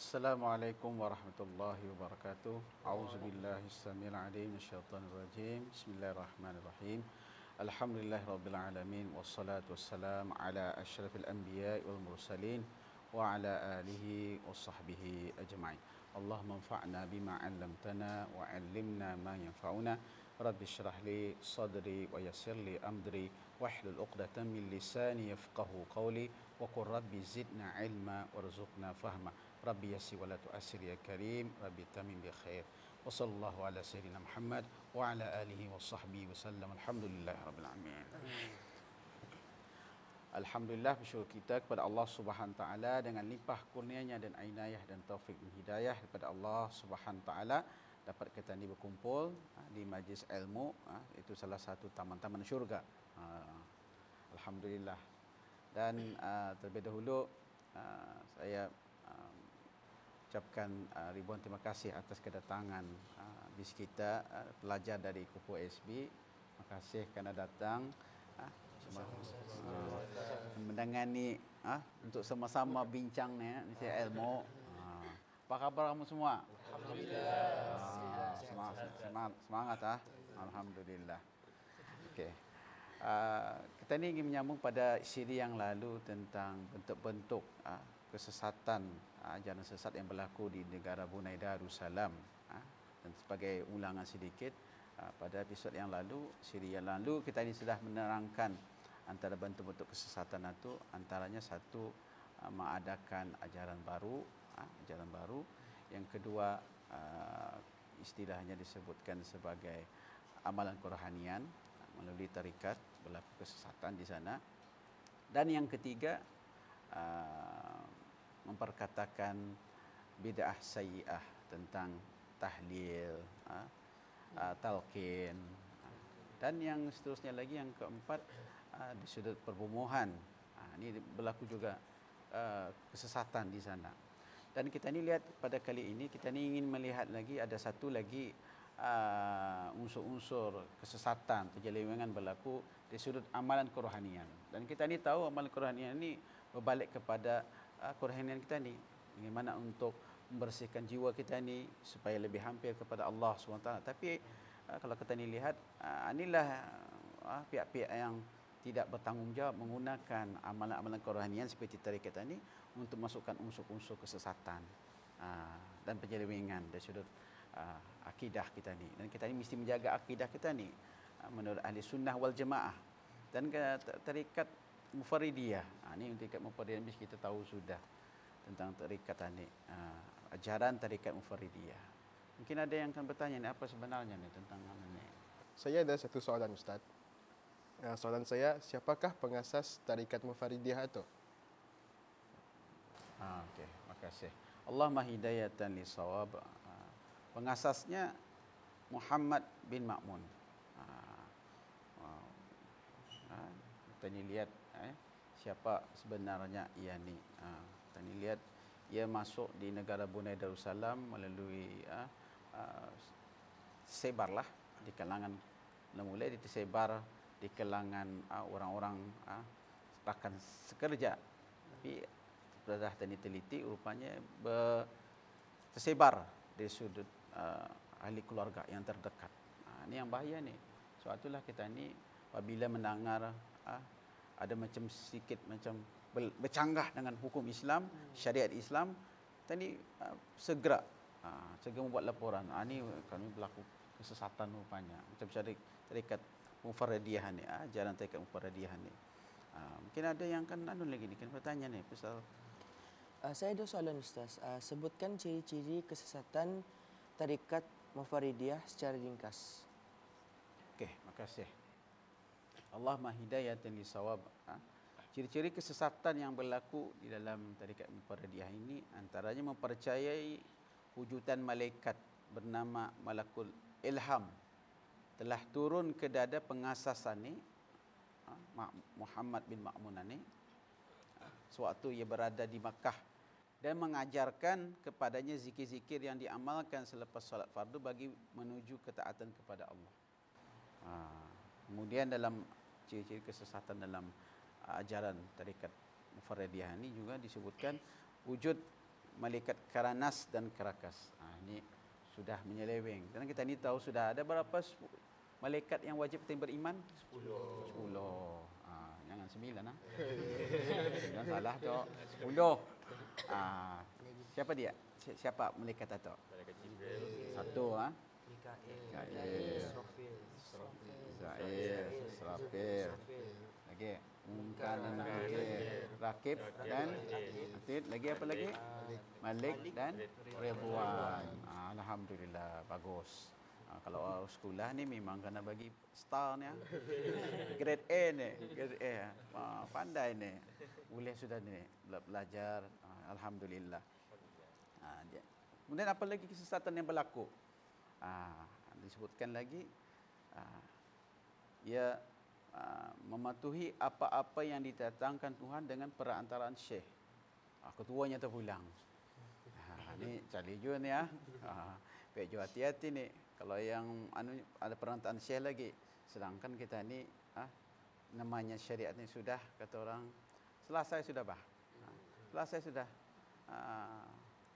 Assalamualaikum warahmatullahi wabarakatuh. A'udzubillahi samil alim minasyaitonir rajim. Bismillahirrahmanirrahim. Alhamdulillahirabbil alamin wassalatu wassalamu ala asyrafil anbiya'i wal mursalin wa ala alihi washabbihi ajma'in. Allahumma anfa'na bima 'allamtana wa 'allimna ma yanfa'una. Rabbi shrah li sadri wa yassir li amri wahlul 'uqdatam min lisani yafqahu qawli wa qur rabbi zidna 'ilma warzuqna fahma. Rabbi yassir wa la tu'assir ya karim. Rabbi tamim bi khair. Wa sallallahu ala sayyidina Muhammad wa ala alihi wa sahbihi wasallam. Alhamdulillahirabbil alamin. Alhamdulillah, bersyukur kita kepada Allah Subhanahu taala dengan limpah kurnianya dan inayah dan taufik dan hidayah daripada Allah Subhanahu taala dapat kita ni berkumpul di majlis ilmu, itu salah satu taman-taman syurga. Alhamdulillah. Dan terlebih dahulu saya ucapkan ribuan terima kasih atas kedatangan bis kita, pelajar dari Kupu SB. Terima kasih kerana datang mendengani untuk sama-sama bincang ni ilmu. Apa khabar kamu semua? Alhamdulillah. Semangat Alhamdulillah. Okey. Kita ni ingin menyambung pada siri yang lalu tentang bentuk-bentuk kesesatan, ajaran sesat yang berlaku di negara Brunei Darussalam. Dan sebagai ulangan sedikit, pada episod yang lalu, siri yang lalu, kita ini sudah menerangkan antara bentuk-bentuk kesesatan itu, antaranya satu, mengadakan ajaran baru. Yang kedua, istilahnya disebutkan sebagai amalan kerohanian melalui tarikat, berlaku kesesatan di sana. Dan yang ketiga, memperkatakan bid'ah sayyi'ah tentang tahlil, talqin. Dan yang seterusnya lagi, yang keempat, di sudut perbumohan. Ini berlaku juga kesesatan di sana. Dan kita ni lihat pada kali ini, kita ni ingin melihat lagi ada satu lagi unsur-unsur kesesatan, penyelewengan berlaku di sudut amalan kerohanian. Dan kita ni tahu amalan kerohanian ini berbalik kepada kerohanian kita ni, bagaimana untuk membersihkan jiwa kita ni supaya lebih hampir kepada Allah SWT. Tapi kalau kita ni lihat, inilah pihak-pihak yang tidak bertanggungjawab menggunakan amalan-amalan kerohanian seperti tarikat kita ni untuk masukkan unsur-unsur kesesatan dan penyelewengan dari sudut akidah kita ni. Dan kita ni mesti menjaga akidah kita ni menurut ahli sunnah wal jamaah. Dan tarikat Mufaridiyah, ini tarikat Mufaridiyah mesti kita tahu sudah tentang tarikat ni, ajaran tarikat Mufaridiyah. Mungkin ada yang akan bertanya ni, apa sebenarnya ni tentang ni? Saya ada satu soalan, Ustaz. Soalan saya, siapakah pengasas tarikat Mufaridiyah itu? Okey, terima kasih. Allahumma hidayatan lisawab. Pengasasnya Muhammad bin Ma'mun. Kita ni lihat siapa sebenarnya ia ni. Kita ni lihat ia masuk di negara Brunei Darussalam melalui sebarlah di kalangan, mulai tersebar di kalangan orang-orang rakan sekerja. Tapi setelah teliti rupanya tersebar di sudut ahli keluarga yang terdekat. Ini yang bahaya ni. Sebab itulah kita ni apabila mendengar ada macam sikit macam bercanggah dengan hukum Islam, syariat Islam, kita ni segera membuat laporan. Ini kami berlaku kesesatan rupanya. Macam tarikat Mufaridiyah ni, ajaran tarikat Mufaridiyah ni. Mungkin ada yang kan lagi ni, kan bertanya ni pasal. Saya ada soalan, Ustaz. Sebutkan ciri-ciri kesesatan tarikat Mufaridiyah secara ringkas. Okey, makasih. Allahumma hidayatan lisawab. Ciri-ciri kesesatan yang berlaku di dalam tarikat Mufaridiyah ini antaranya mempercayai wujudan malaikat bernama Malakul Ilham telah turun ke dada pengasasan ni, Muhammad bin Ma'mun ni, sewaktu ia berada di Makkah, dan mengajarkan kepadanya zikir-zikir yang diamalkan selepas solat fardu bagi menuju ketaatan kepada Allah. Kemudian dalam ciri-ciri kesesatan dalam ajaran tarikat Mufaridiyah ini juga disebutkan wujud malaikat Karanas dan Karakas. Ini sudah menyeleweng. Dan kita ni tahu sudah ada berapa malaikat yang wajib kita beriman? 10. Jangan 9 ah. Jangan salah tu. 10. Siapa dia? Siapa malaikat itu? Malaikat Jibril. Satu Mikail, Israel, Israfil. Lagi Munkar dan Nakir, Rakib dan Atid. Lagi apa lagi? Malik dan Ridwan. Alhamdulillah, bagus. Kalau sekolah ni memang kena bagi star ni. Grade A ni, grade A. Pandai ni. Boleh sudah ni belajar. Alhamdulillah. Kemudian apa lagi kesesatan yang berlaku? Disebutkan lagi ia mematuhi apa-apa yang didatangkan Tuhan dengan perantaraan syekh. Ketuanya terpulang. Ni cari juga ni Baik juga hati-hati ni. Kalau yang ada perantaraan syekh lagi. Sedangkan kita ni namanya syariat ni sudah kata orang selesai sudah selesai sudah.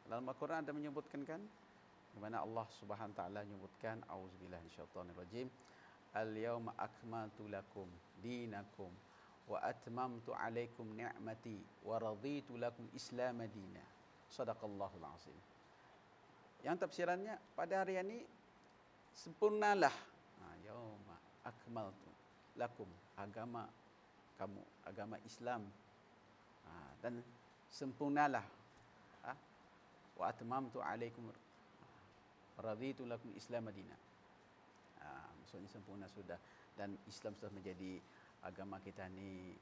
Dalam Al-Quran ada menyebutkan kan, di mana Allah Subhanahu wa taala menyebutkan auzubillahi minasyaitonir rajim, al-yauma akmaltu lakum dinakum wa atmamtu alaikum ni'mati wa raditu lakum Islam madina. Sadaqallahul azim. Yang tafsirannya pada hari ini sempurnalah yauma akmaltu lakum, agama kamu, agama Islam, dan sempurnalah wa atmamtu alaikum raditu lakum Islam madina. Maksudnya sempurna sudah dan Islam sudah menjadi agama kita ni.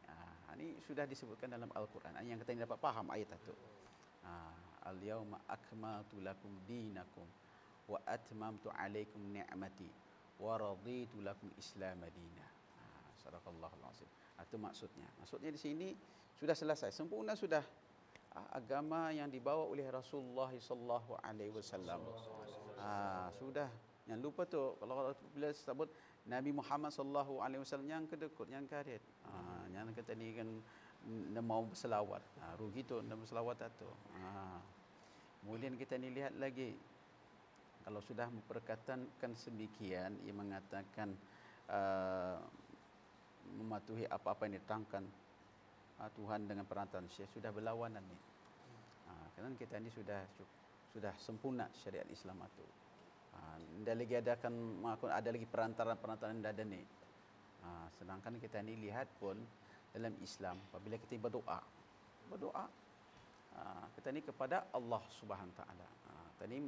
Ini sudah disebutkan dalam Al-Quran. Yang kita dapat faham ayat itu. Al-yauma akmaltu lakum dinakum wa atmamtu alaikum ni'mati wa raditu lakum Islam madina. Sadaqallahul azim. Itu maksudnya. Maksudnya di sini sudah selesai, sempurna sudah agama yang dibawa oleh Rasulullah sallallahu alaihi wasallam. Sudah. Yang lupa tu kalau bila sebut Nabi Muhammad sallallahu alaihi wasallam yang kedekut, yang karet. Yang kata ni kan mau berselawat. Rugi tu nak berselawat tu. Kemudian kita ni lihat lagi. Kalau sudah memperkatakan sedemikian, ia mengatakan mematuhi apa-apa yang ditangkan Tuhan dengan perantaraan syekh, sudah berlawanan ni. Kerana kita ni sudah sempurna syariat Islam itu. Tidak lagi ada lagi perantaraan yang ada ni. Sedangkan kita ni lihat pun dalam Islam apabila kita berdoa kita ni kepada Allah Subhanahu taala. Kita ni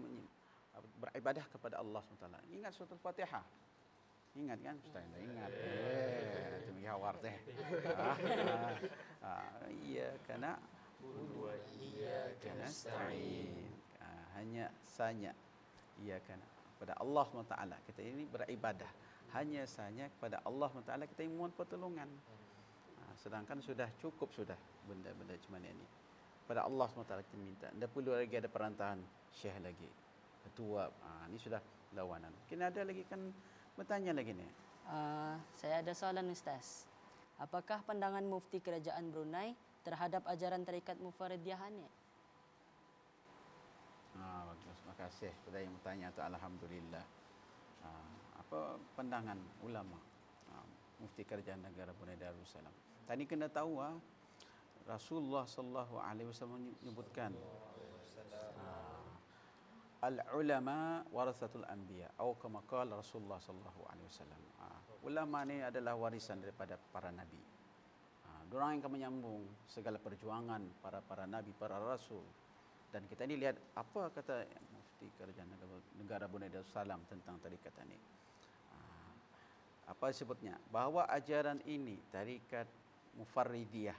beribadah kepada Allah Subhanahu taala. Ingat surah Al-Fatihah. Ingat kan Ustaz? Ingat. Itu mihawar teh. Iyyaka na'budu wa iyyaka nasta'in. Hanya sanya iyyaka kepada Allah SWT kita ini beribadah. Hanya sanya kepada Allah SWT kita mohon pertolongan. Sedangkan sudah cukup sudah benda-benda macam ni. Pada Allah SWT kita minta. Tidak perlu lagi ada perantaraan syekh lagi. Ketua. Ini sudah lawanan. Mungkin ada lagi kan bertanya lagi ni. Saya ada soalan Ustaz. Apakah pandangan Mufti Kerajaan Brunei terhadap ajaran tarikat Mufaridiyah ni? Bagus. Terima kasih kepada yang bertanya tu. Alhamdulillah. Apa pandangan ulama Mufti Kerajaan Negara Brunei Darussalam? Tadi kena tahu Rasulullah sallallahu alaihi wasallam menyebutkan al-ulama warasatul anbiya atau kama qala Rasulullah sallallahu alaihi wasallam. Ulama ni adalah warisan daripada para nabi. Diorang yang akan menyambung segala perjuangan para nabi, para rasul. Dan kita ni lihat apa kata Mufti Kerajaan Negara Brunei Darussalam tentang tarikat ini. Apa disebutnya? Bahawa ajaran ini, tarikat Mufaridiyah,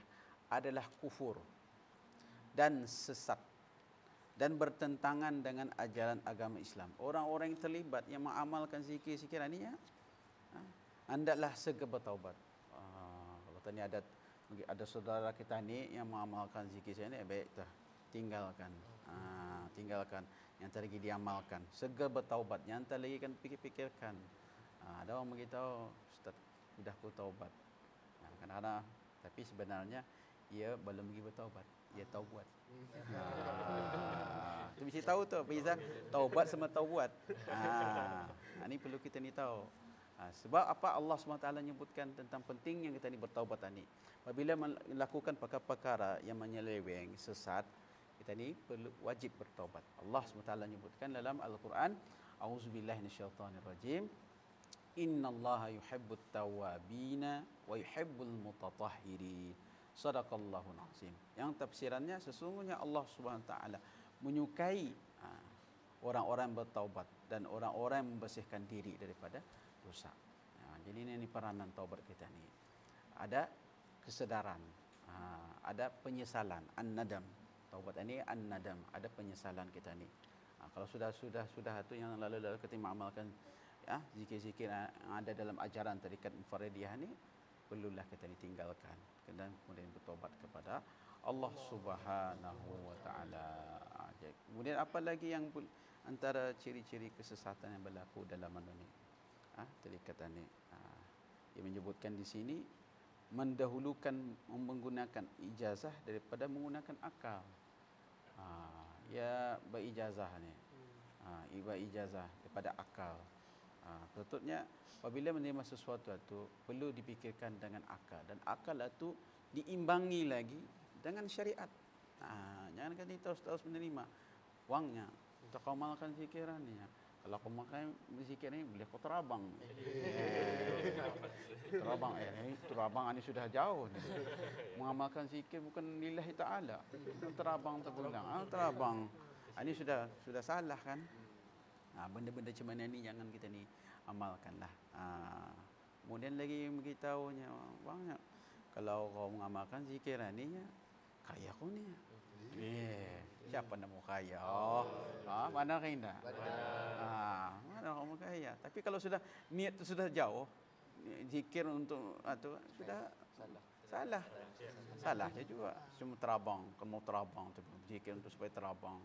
adalah kufur dan sesat dan bertentangan dengan ajaran agama Islam. Orang-orang yang terlibat yang mengamalkan zikir-zikir ini hendaklah segera bertaubat. Kalau tadi ada saudara kita ni yang mengamalkan zikir ini, baik dah tinggalkan. Tinggalkan yang tadi diamalkan. Segera bertaubat. Yang tadi kan fikir-fikirkan. Ada orang beritahu, Ustaz, sudah aku taubat. Kadang-kadang, tapi sebenarnya ia belum lagi bertaubat. ya taubat. Tu mesti tahu tu beza taubat sama taubat. Ini perlu kita ni tahu. Sebab apa Allah SWT menyebutkan tentang pentingnya kita ni bertaubat ni. Apabila melakukan perkara-perkara yang menyeleweng, sesat, kita ni perlu wajib bertaubat. Allah SWT menyebutkan dalam Al-Quran, A'udzubillahi minasyaitonirrajim. Innallaha yuhibbut tawwabina wa yuhibbul mutatahhirin. Sadaqallahul azim. Yang tafsirannya sesungguhnya Allah Subhanahu wa taala menyukai orang-orang bertaubat dan orang-orang yang membersihkan diri daripada dosa. Jadi ini peranan taubat kita ni. Ada kesedaran, ada penyesalan, an-nadam. Taubat ini an-nadam, ada penyesalan kita ni. Kalau sudah tu yang lalu kita mengamalkan zikir-zikir yang ada dalam ajaran tarikat Mufaridiyah ni, perlulah kita ditinggalkan dan kemudian bertobat kepada Allah Subhanahu wa taala. Kemudian apa lagi yang antara ciri-ciri kesesatan yang berlaku dalam ni? Tarikat ni. Dia menyebutkan di sini mendahulukan menggunakan ijazah daripada menggunakan akal. Ya berijazah ni. Ijazah daripada akal. Patutnya apabila menerima sesuatu itu perlu dipikirkan dengan akal, dan akal itu diimbangi lagi dengan syariat. Jangan kata terus menerima wangnya untuk kau amalkan zikiran ni. Kalau kau makan zikir ni boleh kau terabang. Terabang ini sudah jauh ni. Mengamalkan zikir bukan lillahi taala. Terabang terpulang. Terabang. Ini sudah salah kan? Benda-benda macam mana ni jangan kita ni amalkanlah. Kemudian lagi beritahunya banyak. Kalau kau mengamalkan zikiran ni, kaya kau ni. Siapa nak mau kaya? Mana kena? Mana kamu kaya? Tapi kalau sudah niat tu sudah jauh, zikir untuk itu sudah salah. Salahnya juga. Cuma terabang, kalau mau terabang tu zikir untuk supaya terabang.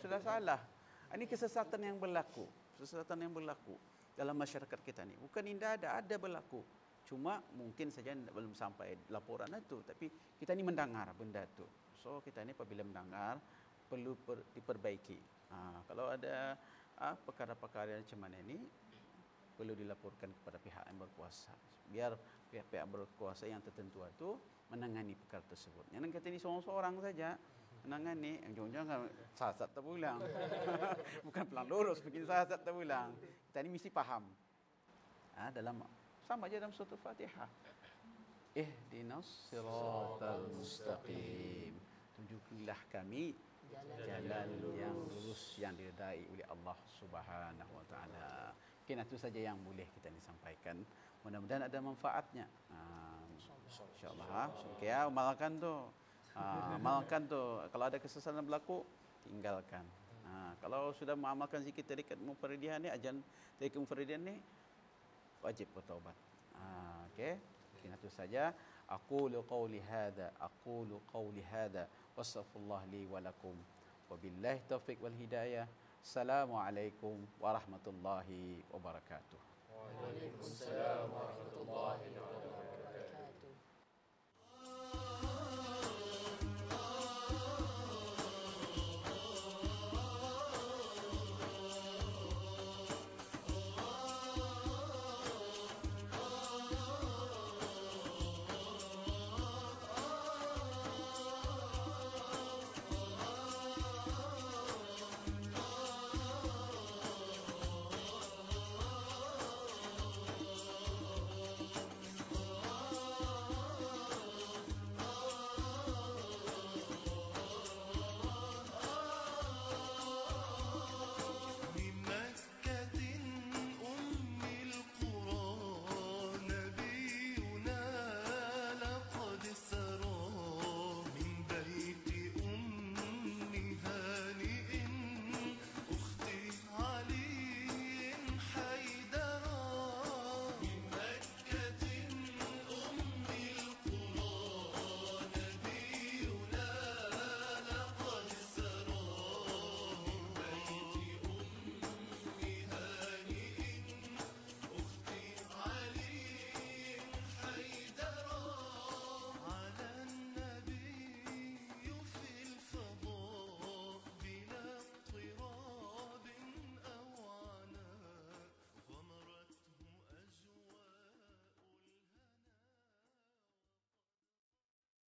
Sudah salah. Ini kesesatan yang berlaku. Kesesatan yang berlaku dalam masyarakat kita ni. Bukan tidak ada berlaku. Cuma mungkin saja belum sampai laporan itu. Tapi kita ni mendengar benda itu. So kita ni apabila mendengar perlu diperbaiki. Kalau ada perkara-perkara macam mana ini perlu dilaporkan kepada pihak yang berkuasa. Biar pihak-pihak berkuasa yang tertentu itu menangani perkara tersebut. Jangan kata ini seorang-seorang saja menangani, jangan-jangan sasat terpulang. Bukan pelang lurus, bikin sasat terpulang. Kita ini mesti faham. Dalam sama aja dalam surah Fatihah. Ihdinas siratal mustaqim. Tunjukilah kami jalan yang lurus yang diridai oleh Allah Subhanahu wa taala. Mungkin itu saja yang boleh kita sampaikan. Mudah-mudahan ada manfaatnya. Insya-Allah. Okey ya, amalkan tu. Amalkan tu. Kalau ada kesesatan berlaku, tinggalkan. Kalau sudah mengamalkan zikir tarikat Mufaridiyah ni, ajaran tarikat Mufaridiyah ni wajib bertaubat. Okey. Mungkin itu saja. Aqulu qawli hadha wastaghfirullah li wa lakum. Wabillahi taufiq wal hidayah. Assalamualaikum warahmatullahi wabarakatuh. Waalaikumsalam warahmatullahi wabarakatuh.